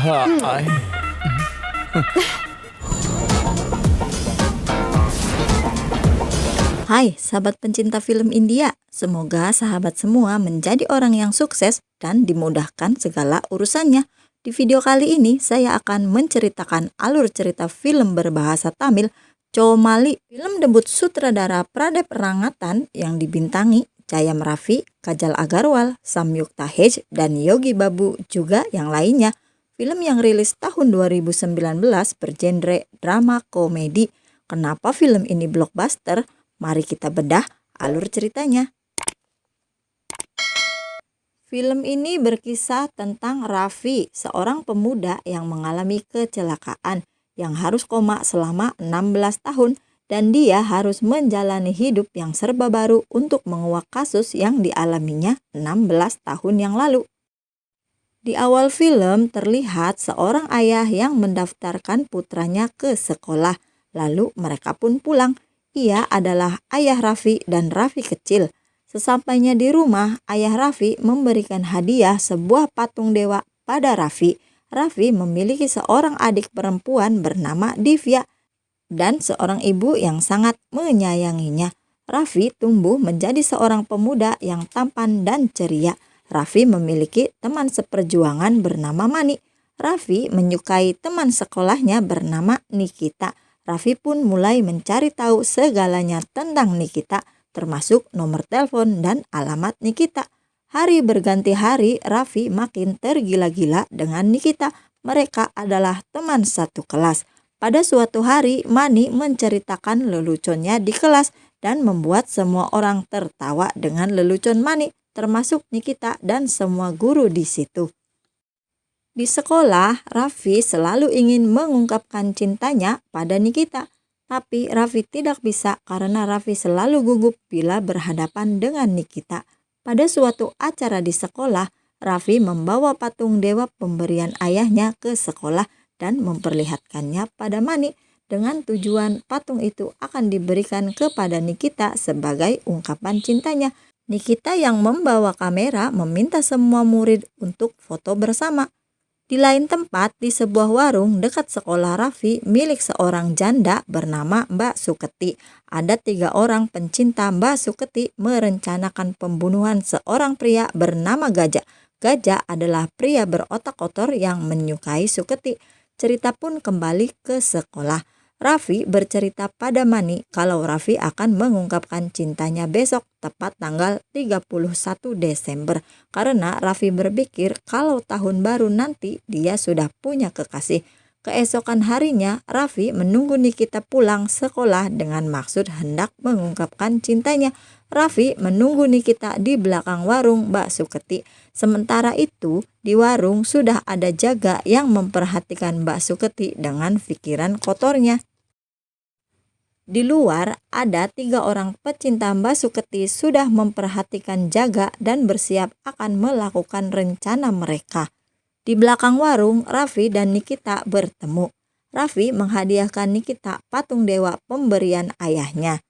Ai. Hai sahabat pencinta film India, semoga sahabat semua menjadi orang yang sukses dan dimudahkan segala urusannya. Di video kali ini saya akan menceritakan alur cerita film berbahasa Tamil Chomali, film debut sutradara Pradip Rangatan yang dibintangi Jayam Raffi, Kajal Agarwal, Samyukta Hegde, dan Yogi Babu juga yang lainnya. Film yang rilis tahun 2019 bergenre drama komedi. Kenapa film ini blockbuster? Mari kita bedah alur ceritanya. Film ini berkisah tentang Raffi, seorang pemuda yang mengalami kecelakaan yang harus koma selama 16 tahun dan dia harus menjalani hidup yang serba baru untuk menguak kasus yang dialaminya 16 tahun yang lalu. Di awal film terlihat seorang ayah yang mendaftarkan putranya ke sekolah, lalu mereka pun pulang. Ia adalah ayah Raffi dan Raffi kecil. Sesampainya di rumah, ayah Raffi memberikan hadiah sebuah patung dewa pada Raffi. Raffi memiliki seorang adik perempuan bernama Divya dan seorang ibu yang sangat menyayanginya. Raffi tumbuh menjadi seorang pemuda yang tampan dan ceria. Raffi memiliki teman seperjuangan bernama Mani. Raffi menyukai teman sekolahnya bernama Nikita. Raffi pun mulai mencari tahu segalanya tentang Nikita, termasuk nomor telepon dan alamat Nikita. Hari berganti hari, Raffi makin tergila-gila dengan Nikita. Mereka adalah teman satu kelas. Pada suatu hari, Mani menceritakan leluconnya di kelas dan membuat semua orang tertawa dengan lelucon Mani, termasuk Nikita dan semua guru di situ. Di sekolah, Raffi selalu ingin mengungkapkan cintanya pada Nikita. Tapi Raffi tidak bisa karena Raffi selalu gugup bila berhadapan dengan Nikita. Pada suatu acara di sekolah, Raffi membawa patung dewa pemberian ayahnya ke sekolah dan memperlihatkannya pada Mani dengan tujuan patung itu akan diberikan kepada Nikita sebagai ungkapan cintanya. Nikita yang membawa kamera meminta semua murid untuk foto bersama. Di lain tempat, di sebuah warung dekat sekolah Raffi milik seorang janda bernama Mbak Suketi. Ada 3 orang pencinta Mbak Suketi merencanakan pembunuhan seorang pria bernama Gajah. Gajah adalah pria berotak kotor yang menyukai Suketi. Cerita pun kembali ke sekolah. Raffi bercerita pada Mani kalau Raffi akan mengungkapkan cintanya besok tepat tanggal 31 Desember. Karena Raffi berpikir kalau tahun baru nanti dia sudah punya kekasih. Keesokan harinya Raffi menunggu Nikita pulang sekolah dengan maksud hendak mengungkapkan cintanya. Raffi menunggu Nikita di belakang warung Mbak Suketi. Sementara itu di warung sudah ada jaga yang memperhatikan Mbak Suketi dengan pikiran kotornya. Di luar ada 3 orang pecinta Mbak Suketi sudah memperhatikan jaga dan bersiap akan melakukan rencana mereka. Di belakang warung, Raffi dan Nikita bertemu. Raffi menghadiahkan Nikita patung dewa pemberian ayahnya.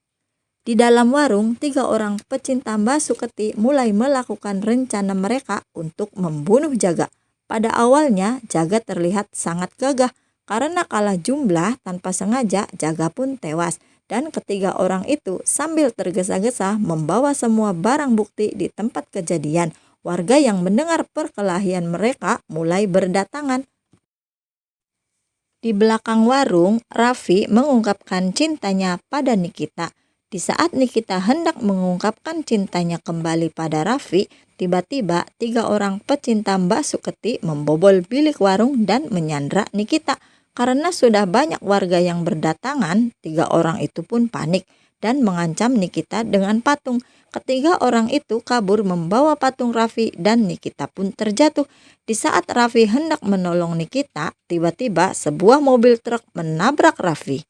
Di dalam warung, 3 orang pecinta Mbak Suketi mulai melakukan rencana mereka untuk membunuh Jaga. Pada awalnya, Jaga terlihat sangat gagah. Karena kalah jumlah tanpa sengaja, Jaga pun tewas. Dan ketiga orang itu sambil tergesa-gesa membawa semua barang bukti di tempat kejadian. Warga yang mendengar perkelahian mereka mulai berdatangan. Di belakang warung, Raffi mengungkapkan cintanya pada Nikita. Di saat Nikita hendak mengungkapkan cintanya kembali pada Raffi, tiba-tiba 3 orang pecinta Mbak Suketi membobol bilik warung dan menyandra Nikita. Karena sudah banyak warga yang berdatangan, 3 orang itu pun panik dan mengancam Nikita dengan patung. Ketiga orang itu kabur membawa patung Raffi dan Nikita pun terjatuh. Di saat Raffi hendak menolong Nikita, tiba-tiba sebuah mobil truk menabrak Raffi.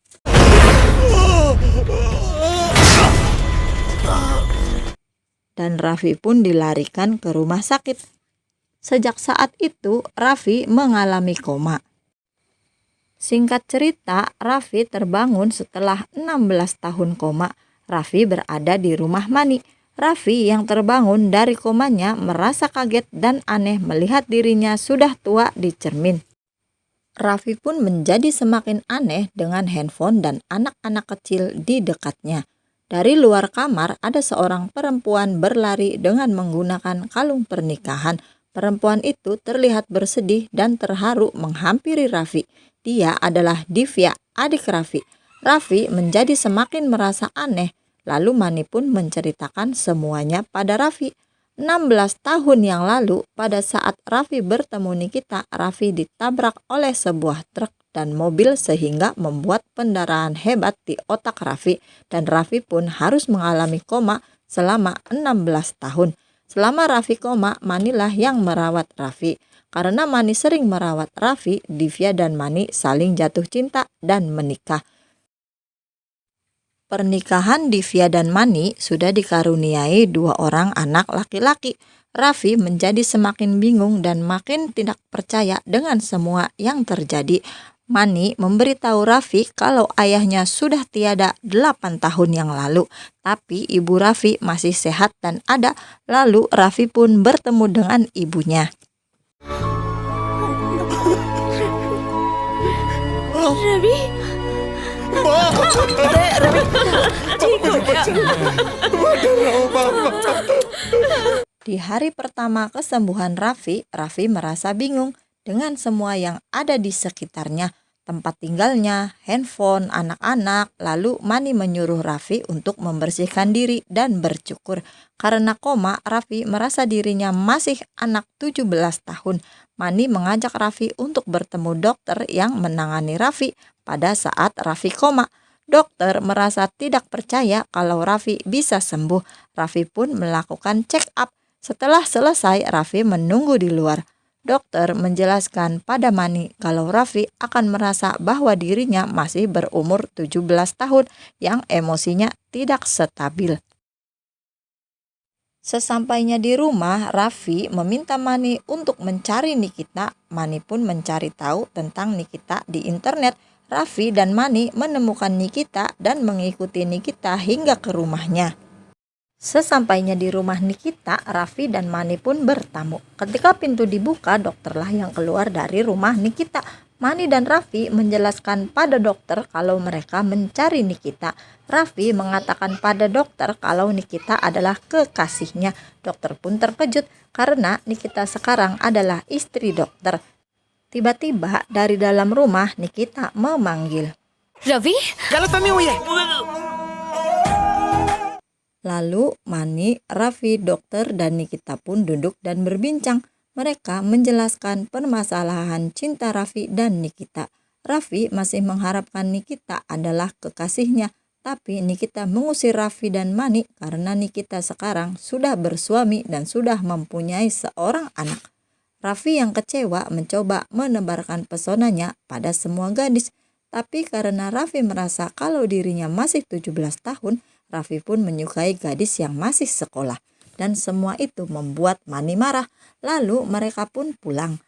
Dan Raffi pun dilarikan ke rumah sakit. Sejak saat itu, Raffi mengalami koma. Singkat cerita, Raffi terbangun setelah 16 tahun koma. Raffi berada di rumah Mani. Raffi yang terbangun dari komanya merasa kaget dan aneh melihat dirinya sudah tua di cermin. Raffi pun menjadi semakin aneh dengan handphone dan anak-anak kecil di dekatnya. Dari luar kamar ada seorang perempuan berlari dengan menggunakan kalung pernikahan. Perempuan itu terlihat bersedih dan terharu menghampiri Raffi. Dia adalah Divya, adik Raffi. Raffi menjadi semakin merasa aneh. Lalu Mani pun menceritakan semuanya pada Raffi. 16 tahun yang lalu, pada saat Raffi bertemu Nikita, Raffi ditabrak oleh sebuah truk dan mobil sehingga membuat pendarahan hebat di otak Raffi, dan Raffi pun harus mengalami koma selama 16 tahun. Selama Raffi koma, Manilah yang merawat Raffi. Karena Mani sering merawat Raffi, Divya dan Mani saling jatuh cinta dan menikah. Pernikahan Divya dan Mani sudah dikaruniai 2 orang anak laki-laki. Raffi menjadi semakin bingung dan makin tidak percaya dengan semua yang terjadi. Mani memberitahu Raffi kalau ayahnya sudah tiada 8 tahun yang lalu, tapi ibu Raffi masih sehat dan ada. Lalu Raffi pun bertemu dengan ibunya. Ravi अरे रवि ठीक हो गया Di hari pertama kesembuhan Raffi, Raffi merasa bingung dengan semua yang ada di sekitarnya. Tempat tinggalnya, handphone, anak-anak. Lalu Mani menyuruh Raffi untuk membersihkan diri dan bercukur. Karena koma, Raffi merasa dirinya masih anak 17 tahun. Mani mengajak Raffi untuk bertemu dokter yang menangani Raffi pada saat Raffi koma. Dokter merasa tidak percaya kalau Raffi bisa sembuh. Raffi pun melakukan check up. Setelah selesai, Raffi menunggu di luar. Dokter menjelaskan pada Mani kalau Raffi akan merasa bahwa dirinya masih berumur 17 tahun yang emosinya tidak stabil. Sesampainya di rumah, Raffi meminta Mani untuk mencari Nikita. Mani pun mencari tahu tentang Nikita di internet. Raffi dan Mani menemukan Nikita dan mengikuti Nikita hingga ke rumahnya. Sesampainya di rumah Nikita, Raffi dan Mani pun bertamu. Ketika pintu dibuka, dokterlah yang keluar dari rumah Nikita. Mani dan Raffi menjelaskan pada dokter kalau mereka mencari Nikita. Raffi mengatakan pada dokter kalau Nikita adalah kekasihnya. Dokter pun terkejut karena Nikita sekarang adalah istri dokter. Tiba-tiba dari dalam rumah Nikita memanggil. Ravi गलतफहमी हुई है। Lalu Mani, Raffi, dokter, dan Nikita pun duduk dan berbincang. Mereka menjelaskan permasalahan cinta Raffi dan Nikita. Raffi masih mengharapkan Nikita adalah kekasihnya, tapi Nikita mengusir Raffi dan Mani karena Nikita sekarang sudah bersuami dan sudah mempunyai seorang anak. Raffi yang kecewa mencoba menebarkan pesonanya pada semua gadis, tapi karena Raffi merasa kalau dirinya masih 17 tahun, Raffi pun menyukai gadis yang masih sekolah. Dan semua itu membuat Mani marah. Lalu mereka pun pulang.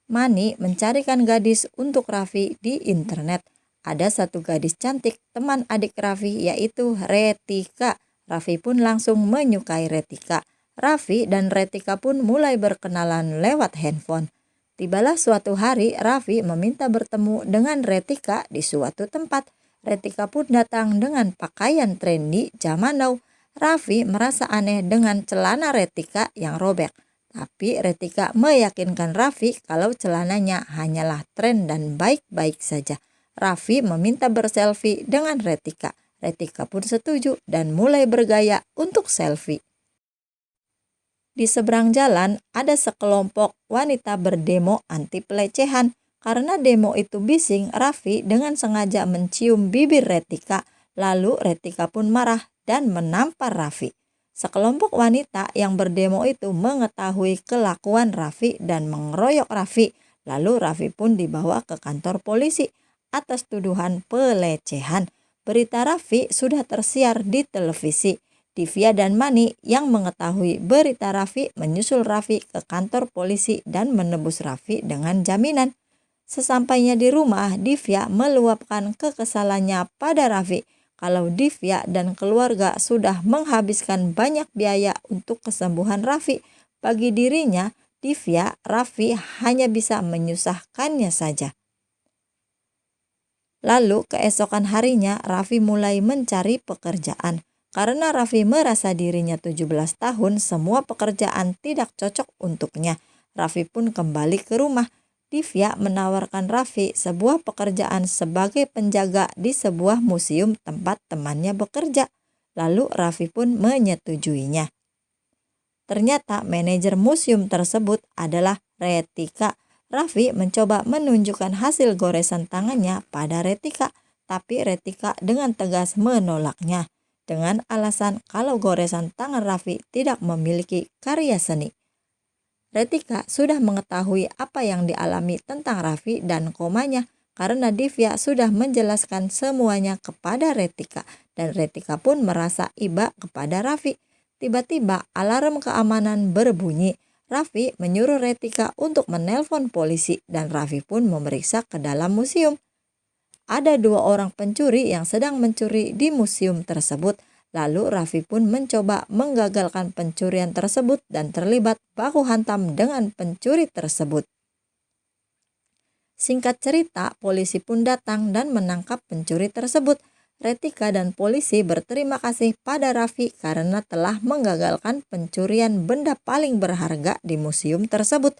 Mani mencarikan gadis untuk Raffi di internet. Ada satu gadis cantik, teman adik Raffi, yaitu Retika. Raffi pun langsung menyukai Retika. Raffi dan Retika pun mulai berkenalan lewat handphone. Tibalah suatu hari Raffi meminta bertemu dengan Retika di suatu tempat. Retika pun datang dengan pakaian trendy zaman now. Raffi merasa aneh dengan celana Retika yang robek. Tapi Retika meyakinkan Raffi kalau celananya hanyalah tren dan baik-baik saja. Raffi meminta berselfie dengan Retika. Retika pun setuju dan mulai bergaya untuk selfie. Di seberang jalan ada sekelompok wanita berdemo anti pelecehan. Karena demo itu bising, Raffi dengan sengaja mencium bibir Retika. Lalu Retika pun marah dan menampar Raffi. Sekelompok wanita yang berdemo itu mengetahui kelakuan Raffi dan mengeroyok Raffi. Lalu Raffi pun dibawa ke kantor polisi atas tuduhan pelecehan. Berita Raffi sudah tersiar di televisi. Divya dan Mani yang mengetahui berita Raffi menyusul Raffi ke kantor polisi dan menebus Raffi dengan jaminan. Sesampainya di rumah, Divya meluapkan kekesalannya pada Raffi kalau Divya dan keluarga sudah menghabiskan banyak biaya untuk kesembuhan Raffi. Bagi dirinya, Divya, Raffi hanya bisa menyusahkannya saja. Lalu keesokan harinya Raffi mulai mencari pekerjaan. Karena Raffi merasa dirinya 17 tahun, semua pekerjaan tidak cocok untuknya. Raffi pun kembali ke rumah. Divya menawarkan Raffi sebuah pekerjaan sebagai penjaga di sebuah museum tempat temannya bekerja. Lalu Raffi pun menyetujuinya. Ternyata manajer museum tersebut adalah Retika. Raffi mencoba menunjukkan hasil goresan tangannya pada Retika, tapi Retika dengan tegas menolaknya dengan alasan kalau goresan tangan Raffi tidak memiliki karya seni. Retika sudah mengetahui apa yang dialami tentang Raffi dan komanya karena Divya sudah menjelaskan semuanya kepada Retika dan Retika pun merasa iba kepada Raffi. Tiba-tiba alarm keamanan berbunyi. Raffi menyuruh Retika untuk menelpon polisi dan Raffi pun memeriksa ke dalam museum. Ada 2 orang pencuri yang sedang mencuri di museum tersebut. Lalu Raffi pun mencoba menggagalkan pencurian tersebut dan terlibat baku hantam dengan pencuri tersebut. Singkat cerita, polisi pun datang dan menangkap pencuri tersebut. Retika dan polisi berterima kasih pada Raffi karena telah menggagalkan pencurian benda paling berharga di museum tersebut.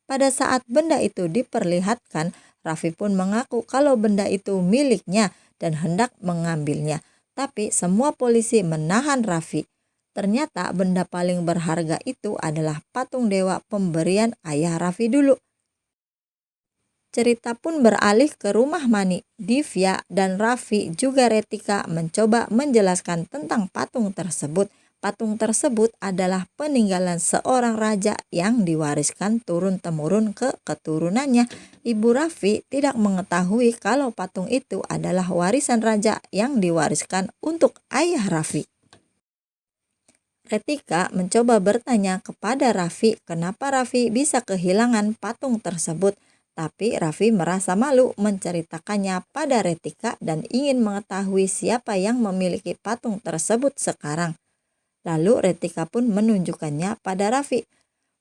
Pada saat benda itu diperlihatkan, Raffi pun mengaku kalau benda itu miliknya dan hendak mengambilnya. Tapi semua polisi menahan Raffi. Ternyata benda paling berharga itu adalah patung dewa pemberian ayah Raffi dulu. Cerita pun beralih ke rumah Mani. Divya dan Raffi juga Retika mencoba menjelaskan tentang patung tersebut. Patung tersebut adalah peninggalan seorang raja yang diwariskan turun-temurun ke keturunannya. Ibu Raffi tidak mengetahui kalau patung itu adalah warisan raja yang diwariskan untuk ayah Raffi. Retika mencoba bertanya kepada Raffi kenapa Raffi bisa kehilangan patung tersebut. Tapi Raffi merasa malu menceritakannya pada Retika dan ingin mengetahui siapa yang memiliki patung tersebut sekarang. Lalu Retika pun menunjukkannya pada Raffi.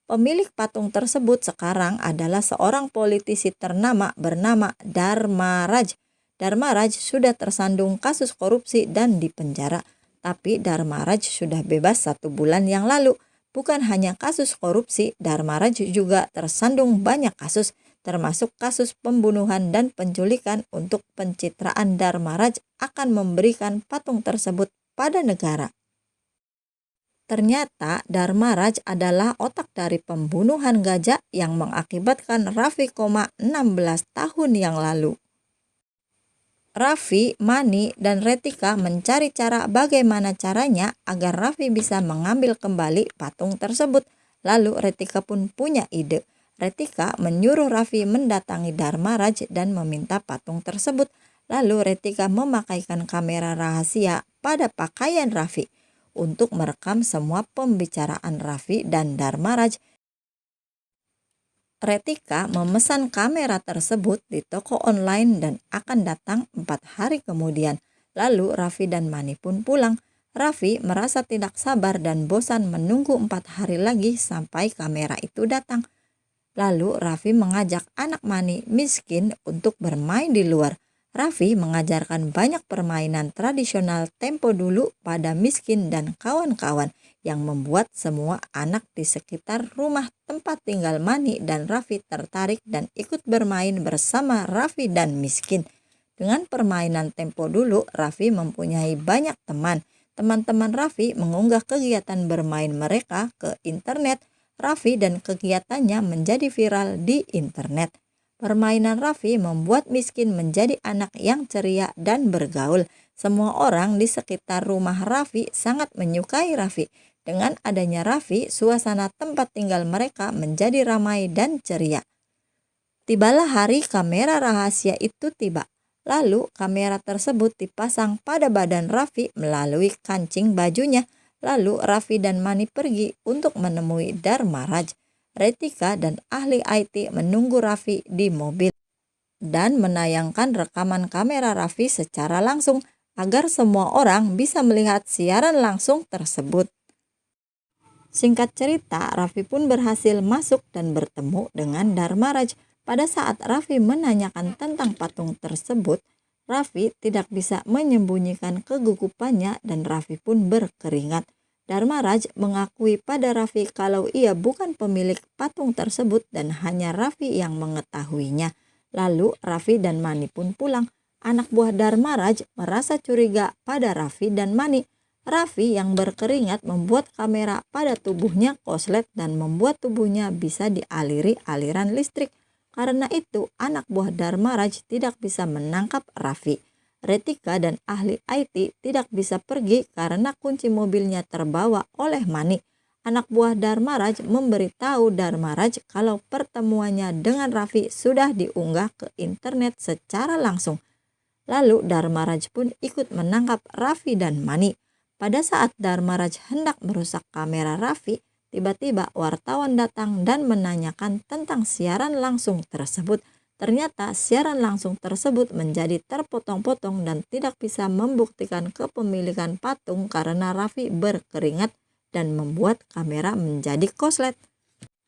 Pemilik patung tersebut sekarang adalah seorang politisi ternama bernama Dharma Raj. Dharma Raj sudah tersandung kasus korupsi dan dipenjara. Tapi Dharma Raj sudah bebas 1 bulan yang lalu. Bukan hanya kasus korupsi, Dharma Raj juga tersandung banyak kasus, termasuk kasus pembunuhan dan penculikan. Untuk pencitraan Dharma Raj akan memberikan patung tersebut pada negara. Ternyata Dharma Raj adalah otak dari pembunuhan gajah yang mengakibatkan Raffi koma 16 tahun yang lalu. Raffi, Mani, dan Retika mencari cara bagaimana caranya agar Raffi bisa mengambil kembali patung tersebut. Lalu Retika pun punya ide. Retika menyuruh Raffi mendatangi Dharma Raj dan meminta patung tersebut. Lalu Retika memakaikan kamera rahasia pada pakaian Raffi untuk merekam semua pembicaraan Raffi dan Dharma Raj. Retika memesan kamera tersebut di toko online dan akan datang 4 hari kemudian. Lalu Raffi dan Mani pun pulang. Raffi merasa tidak sabar dan bosan menunggu 4 hari lagi sampai kamera itu datang. Lalu Raffi mengajak anak Mani miskin untuk bermain di luar. Raffi mengajarkan banyak permainan tradisional tempo dulu pada miskin dan kawan-kawan yang membuat semua anak di sekitar rumah tempat tinggal Mani dan Raffi tertarik dan ikut bermain bersama Raffi dan miskin. Dengan permainan tempo dulu, Raffi mempunyai banyak teman. Teman-teman Raffi mengunggah kegiatan bermain mereka ke internet. Raffi dan kegiatannya menjadi viral di internet. Permainan Raffi membuat miskin menjadi anak yang ceria dan bergaul. Semua orang di sekitar rumah Raffi sangat menyukai Raffi. Dengan adanya Raffi, suasana tempat tinggal mereka menjadi ramai dan ceria. Tibalah hari kamera rahasia itu tiba. Lalu kamera tersebut dipasang pada badan Raffi melalui kancing bajunya. Lalu Raffi dan Mani pergi untuk menemui Dharma Raj. Retika dan ahli IT menunggu Raffi di mobil dan menayangkan rekaman kamera Raffi secara langsung agar semua orang bisa melihat siaran langsung tersebut. Singkat cerita, Raffi pun berhasil masuk dan bertemu dengan Dharmaraj. Pada saat Raffi menanyakan tentang patung tersebut, Raffi tidak bisa menyembunyikan kegugupannya dan Raffi pun berkeringat. Dharmaraj mengakui pada Raffi kalau ia bukan pemilik patung tersebut dan hanya Raffi yang mengetahuinya. Lalu Raffi dan Mani pun pulang. Anak buah Dharmaraj merasa curiga pada Raffi dan Mani. Raffi yang berkeringat membuat kamera pada tubuhnya koslet dan membuat tubuhnya bisa dialiri aliran listrik. Karena itu, anak buah Dharmaraj tidak bisa menangkap Raffi. Retika dan ahli IT tidak bisa pergi karena kunci mobilnya terbawa oleh Mani. Anak buah Dharmaraj memberitahu Dharmaraj kalau pertemuannya dengan Raffi sudah diunggah ke internet secara langsung. Lalu Dharmaraj pun ikut menangkap Raffi dan Mani. Pada saat Dharmaraj hendak merusak kamera Raffi, tiba-tiba wartawan datang dan menanyakan tentang siaran langsung tersebut. Ternyata siaran langsung tersebut menjadi terpotong-potong dan tidak bisa membuktikan kepemilikan patung karena Raffi berkeringat dan membuat kamera menjadi koslet.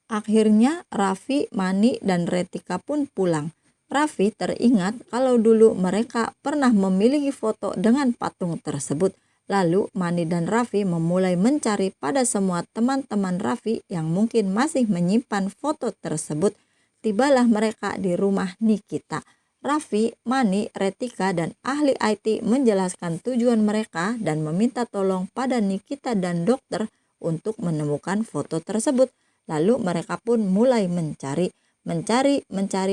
Akhirnya Raffi, Mani, dan Retika pun pulang. Raffi teringat kalau dulu mereka pernah memiliki foto dengan patung tersebut. Lalu Mani dan Raffi memulai mencari pada semua teman-teman Raffi yang mungkin masih menyimpan foto tersebut. Tibalah mereka di rumah Nikita. Raffi, Mani, Retika, dan ahli IT menjelaskan tujuan mereka dan meminta tolong pada Nikita dan dokter untuk menemukan foto tersebut. Lalu mereka pun mulai mencari,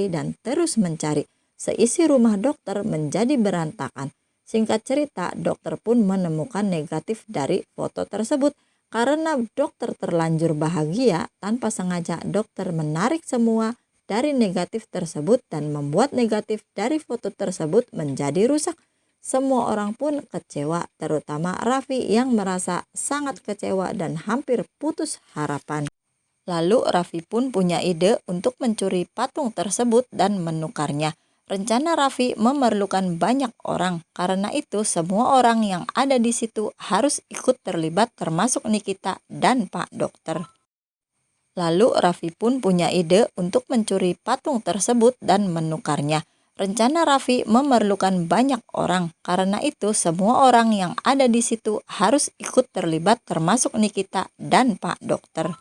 dan terus mencari. Seisi rumah dokter menjadi berantakan. Singkat cerita, dokter pun menemukan negatif dari foto tersebut. Karena dokter terlanjur bahagia, tanpa sengaja dokter menarik semua dari negatif tersebut dan membuat negatif dari foto tersebut menjadi rusak. Semua orang pun kecewa, terutama Raffi yang merasa sangat kecewa dan hampir putus harapan. Lalu Raffi pun punya ide untuk mencuri patung tersebut dan menukarnya. Rencana Raffi memerlukan banyak orang, karena itu semua orang yang ada di situ harus ikut terlibat termasuk Nikita dan Pak Dokter. Lalu Raffi pun punya ide untuk mencuri patung tersebut dan menukarnya. Rencana Raffi memerlukan banyak orang, karena itu semua orang yang ada di situ harus ikut terlibat termasuk Nikita dan Pak Dokter.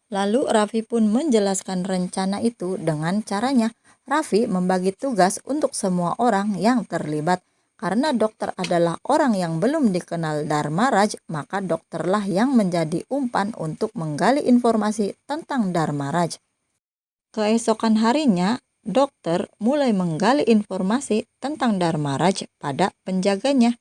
Lalu Raffi pun menjelaskan rencana itu dengan caranya. Raffi membagi tugas untuk semua orang yang terlibat. Karena dokter adalah orang yang belum dikenal Dharmaraj, maka dokterlah yang menjadi umpan untuk menggali informasi tentang Dharmaraj. Keesokan harinya, dokter mulai menggali informasi tentang Dharmaraj pada penjaganya.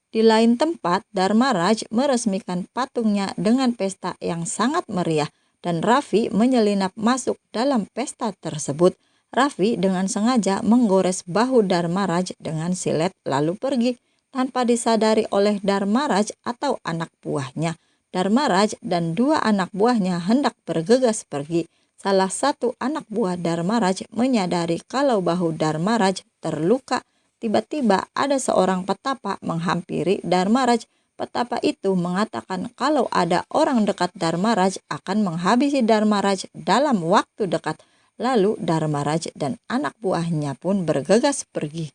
Di lain tempat, Dharmaraj meresmikan patungnya dengan pesta yang sangat meriah dan Raffi menyelinap masuk dalam pesta tersebut. Raffi dengan sengaja menggores bahu Dharmaraj dengan silet lalu pergi tanpa disadari oleh Dharmaraj atau anak buahnya. Dharmaraj dan dua anak buahnya hendak bergegas pergi. Salah satu anak buah Dharmaraj menyadari kalau bahu Dharmaraj terluka. Tiba-tiba ada seorang petapa menghampiri Dharmaraj. Petapa itu mengatakan kalau ada orang dekat Dharmaraj akan menghabisi Dharmaraj dalam waktu dekat. Lalu Dharmaraj dan anak buahnya pun bergegas pergi.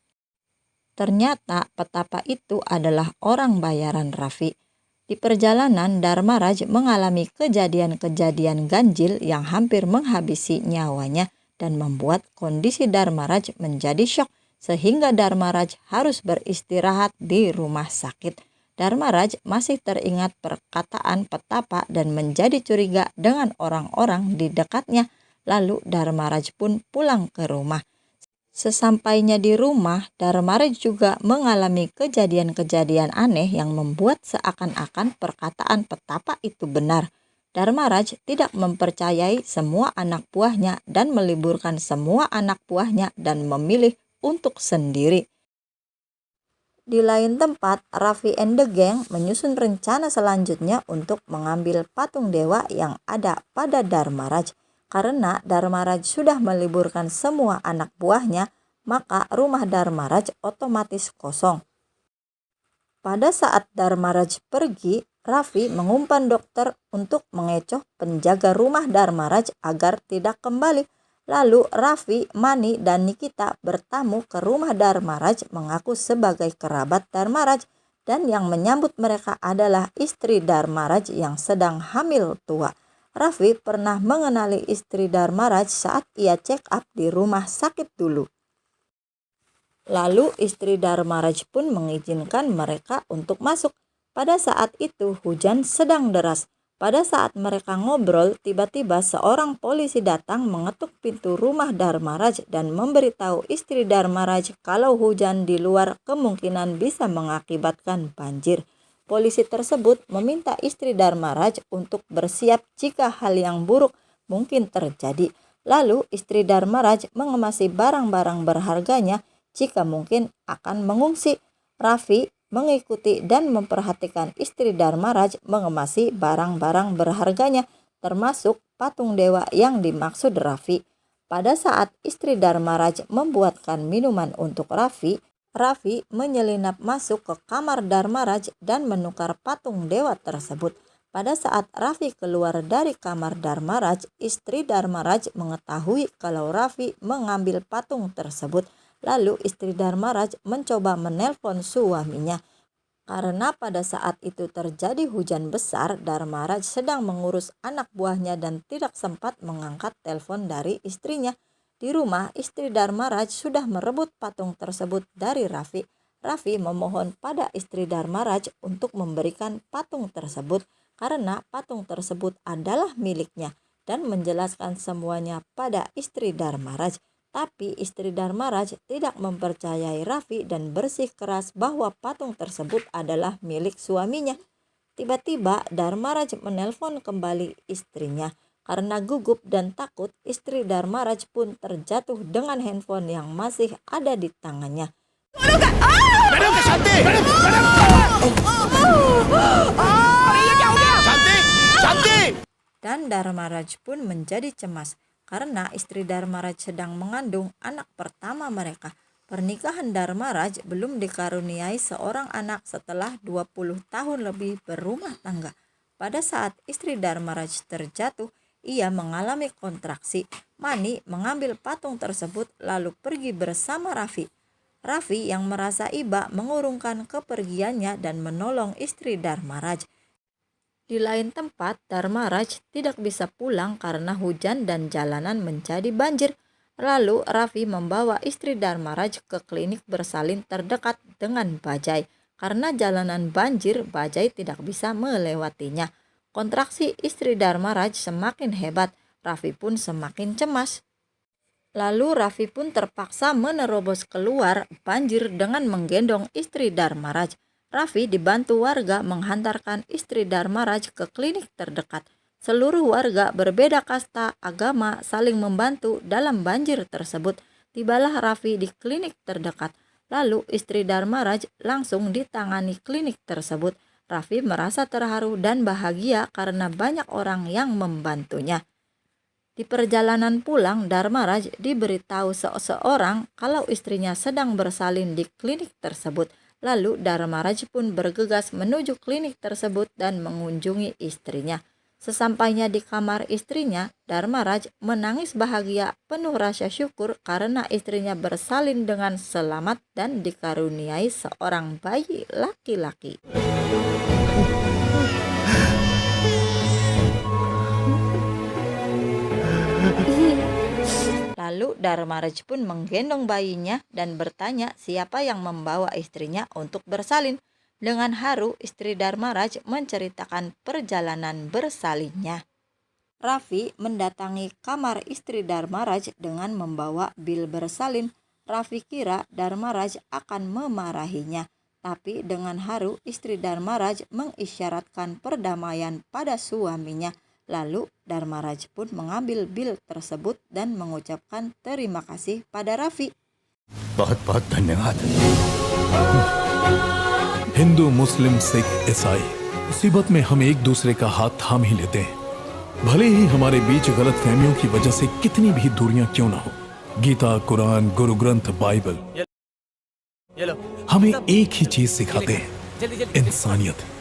Ternyata petapa itu adalah orang bayaran Raffi. Di perjalanan Dharmaraj mengalami kejadian-kejadian ganjil yang hampir menghabisi nyawanya dan membuat kondisi Dharmaraj menjadi syok. Sehingga Dharmaraj harus beristirahat di rumah sakit. Dharmaraj masih teringat perkataan petapa dan menjadi curiga dengan orang-orang di dekatnya. Lalu Dharmaraj pun pulang ke rumah. Sesampainya di rumah, Dharmaraj juga mengalami kejadian-kejadian aneh yang membuat seakan-akan perkataan petapa itu benar. Dharmaraj tidak mempercayai semua anak buahnya dan meliburkan semua anak buahnya dan memilih untuk sendiri. Di lain tempat, Raffi and the Gang menyusun rencana selanjutnya untuk mengambil patung dewa yang ada pada Dharmaraj. Karena Dharmaraj sudah meliburkan semua anak buahnya, maka rumah Dharmaraj otomatis kosong. Pada saat Dharmaraj pergi, Raffi mengumpan dokter untuk mengecoh penjaga rumah Dharmaraj agar tidak kembali. Lalu Raffi, Mani, dan Nikita bertamu ke rumah Dharmaraj mengaku sebagai kerabat Dharmaraj, dan yang menyambut mereka adalah istri Dharmaraj yang sedang hamil tua. Raffi pernah mengenali istri Dharmaraj saat ia check up di rumah sakit dulu. Lalu istri Dharmaraj pun mengizinkan mereka untuk masuk. Pada saat itu hujan sedang deras. Pada saat mereka ngobrol, tiba-tiba seorang polisi datang mengetuk pintu rumah Dharmaraj dan memberitahu istri Dharmaraj kalau hujan di luar kemungkinan bisa mengakibatkan banjir. Polisi tersebut meminta istri Dharmaraj untuk bersiap jika hal yang buruk mungkin terjadi. Lalu istri Dharmaraj mengemasi barang-barang berharganya jika mungkin akan mengungsi. Raffi mengikuti dan memperhatikan istri Dharmaraj mengemasi barang-barang berharganya, termasuk patung dewa yang dimaksud Raffi. Pada saat istri Dharmaraj membuatkan minuman untuk Raffi, Raffi menyelinap masuk ke kamar Dharmaraj dan menukar patung dewa tersebut. Pada saat Raffi keluar dari kamar Dharmaraj, istri Dharmaraj mengetahui kalau Raffi mengambil patung tersebut. Lalu istri Dharmaraj mencoba menelpon suaminya. Karena pada saat itu terjadi hujan besar, Dharmaraj sedang mengurus anak buahnya dan tidak sempat mengangkat telepon dari istrinya. Di rumah, istri Dharmaraj sudah merebut patung tersebut dari Raffi. Raffi memohon pada istri Dharmaraj untuk memberikan patung tersebut karena patung tersebut adalah miliknya dan menjelaskan semuanya pada istri Dharmaraj. Tapi istri Dharmaraj tidak mempercayai Raffi dan bersikeras bahwa patung tersebut adalah milik suaminya. Tiba-tiba Dharmaraj menelpon kembali istrinya. Karena gugup dan takut, istri Dharmaraj pun terjatuh dengan handphone yang masih ada di tangannya. Madam Shanti madam madam Shanti Shanti Dan Dharmaraj pun menjadi cemas karena istri Dharmaraj sedang mengandung anak pertama mereka. Pernikahan Dharmaraj belum dikaruniai seorang anak setelah 20 tahun lebih berumah tangga. Pada saat istri Dharmaraj terjatuh, ia mengalami kontraksi. Mani mengambil patung tersebut lalu pergi bersama Raffi. Raffi yang merasa iba mengurungkan kepergiannya dan menolong istri Dharmaraj. Di lain tempat, Dharmaraj tidak bisa pulang karena hujan dan jalanan menjadi banjir. Lalu Raffi membawa istri Dharmaraj ke klinik bersalin terdekat dengan Bajai. Karena jalanan banjir, Bajai tidak bisa melewatinya. Kontraksi istri Dharmaraj semakin hebat, Raffi pun semakin cemas. Lalu Raffi pun terpaksa menerobos keluar banjir dengan menggendong istri Dharmaraj. Raffi dibantu warga menghantarkan istri Dharmaraj ke klinik terdekat. Seluruh warga berbeda kasta, agama saling membantu dalam banjir tersebut. Tibalah Raffi di klinik terdekat. Lalu istri Dharmaraj langsung ditangani klinik tersebut. Raffi merasa terharu dan bahagia karena banyak orang yang membantunya. Di perjalanan pulang, Dharmaraj diberitahu seseorang kalau istrinya sedang bersalin di klinik tersebut. Lalu Dharmaraj pun bergegas menuju klinik tersebut dan mengunjungi istrinya. Sesampainya di kamar istrinya, Dharmaraj menangis bahagia penuh rasa syukur karena istrinya bersalin dengan selamat dan dikaruniai seorang bayi laki-laki. Lalu Dharmaraj pun menggendong bayinya dan bertanya siapa yang membawa istrinya untuk bersalin. Dengan haru, istri Dharmaraj menceritakan perjalanan bersalinnya. Raffi mendatangi kamar istri Dharmaraj dengan membawa bil bersalin. Raffi kira Dharmaraj akan memarahinya. Tapi dengan haru, istri Dharmaraj mengisyaratkan perdamaian pada suaminya. Lalu Dharmaraj pun mengambil bil tersebut dan mengucapkan terima kasih pada Raffi. बहुत-बहुत धन्यवाद हिंदू, मुस्लिम, सिख, ईसाई मुसीबत में हम एक दूसरे का हाथ थाम ही लेते हैं। भले ही हमारे बीच गलत फहमियों की वजह से कितनी भी दूरियां क्यों ना हो। गीता, कुरान, गुरु ग्रंथ, बाइबल हमें एक ही चीज सिखाते हैं, इंसानियत।